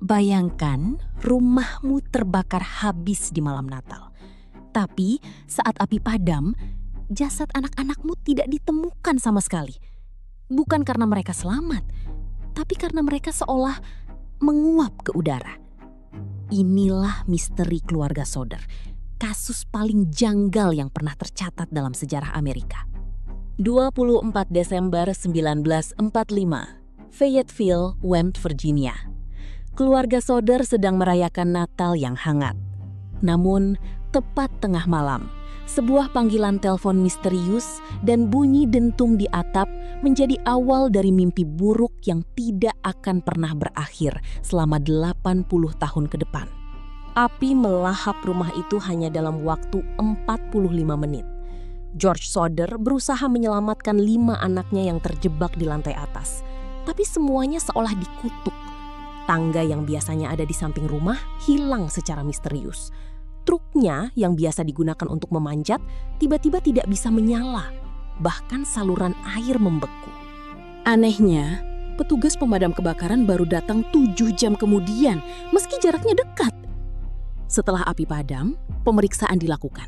Bayangkan rumahmu terbakar habis di malam Natal. Tapi saat api padam, jasad anak-anakmu tidak ditemukan sama sekali. Bukan karena mereka selamat, tapi karena mereka seolah menguap ke udara. Inilah misteri keluarga Soder, kasus paling janggal yang pernah tercatat dalam sejarah Amerika. 24 Desember 1945, Fayetteville, West Virginia. Keluarga Soder sedang merayakan Natal yang hangat. Namun, tepat tengah malam, sebuah panggilan telepon misterius dan bunyi dentum di atap menjadi awal dari mimpi buruk yang tidak akan pernah berakhir selama 80 tahun ke depan. Api melahap rumah itu hanya dalam waktu 45 menit. George Soder berusaha menyelamatkan 5 anaknya yang terjebak di lantai atas. Tapi semuanya seolah dikutuk. Tangga yang biasanya ada di samping rumah hilang secara misterius. Truknya yang biasa digunakan untuk memanjat tiba-tiba tidak bisa menyala. Bahkan saluran air membeku. Anehnya, petugas pemadam kebakaran baru datang 7 jam kemudian, meski jaraknya dekat. Setelah api padam, pemeriksaan dilakukan.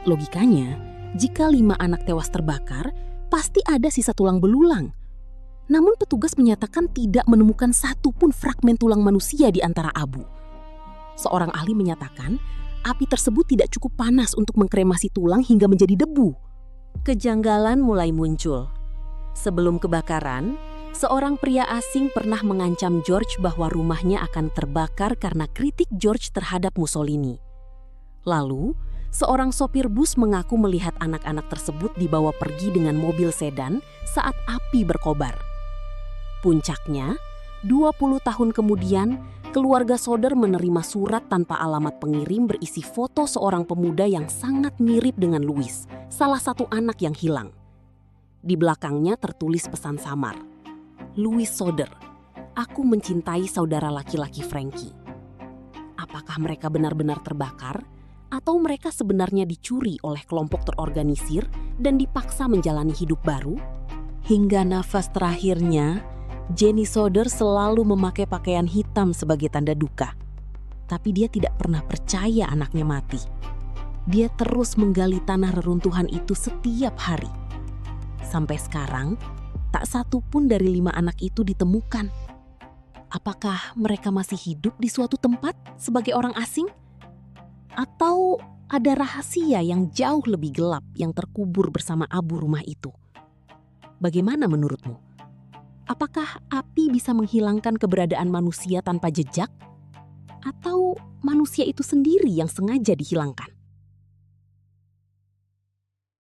Logikanya, jika 5 anak tewas terbakar, pasti ada sisa tulang belulang. Namun petugas menyatakan tidak menemukan satupun fragmen tulang manusia di antara abu. Seorang ahli menyatakan, api tersebut tidak cukup panas untuk mengkremasi tulang hingga menjadi debu. Kejanggalan mulai muncul. Sebelum kebakaran, seorang pria asing pernah mengancam George bahwa rumahnya akan terbakar karena kritik George terhadap Mussolini. Lalu, seorang sopir bus mengaku melihat anak-anak tersebut dibawa pergi dengan mobil sedan saat api berkobar. Puncaknya, 20 tahun kemudian, keluarga Soder menerima surat tanpa alamat pengirim berisi foto seorang pemuda yang sangat mirip dengan Louis, salah satu anak yang hilang. Di belakangnya tertulis pesan samar. Louis Soder, aku mencintai saudara laki-laki Frankie. Apakah mereka benar-benar terbakar? Atau mereka sebenarnya dicuri oleh kelompok terorganisir dan dipaksa menjalani hidup baru? Hingga nafas terakhirnya, Jenny Soder selalu memakai pakaian hitam sebagai tanda duka. Tapi dia tidak pernah percaya anaknya mati. Dia terus menggali tanah reruntuhan itu setiap hari. Sampai sekarang, tak satu pun dari 5 anak itu ditemukan. Apakah mereka masih hidup di suatu tempat sebagai orang asing? Atau ada rahasia yang jauh lebih gelap yang terkubur bersama abu rumah itu? Bagaimana menurutmu? Apakah api bisa menghilangkan keberadaan manusia tanpa jejak? Atau manusia itu sendiri yang sengaja dihilangkan?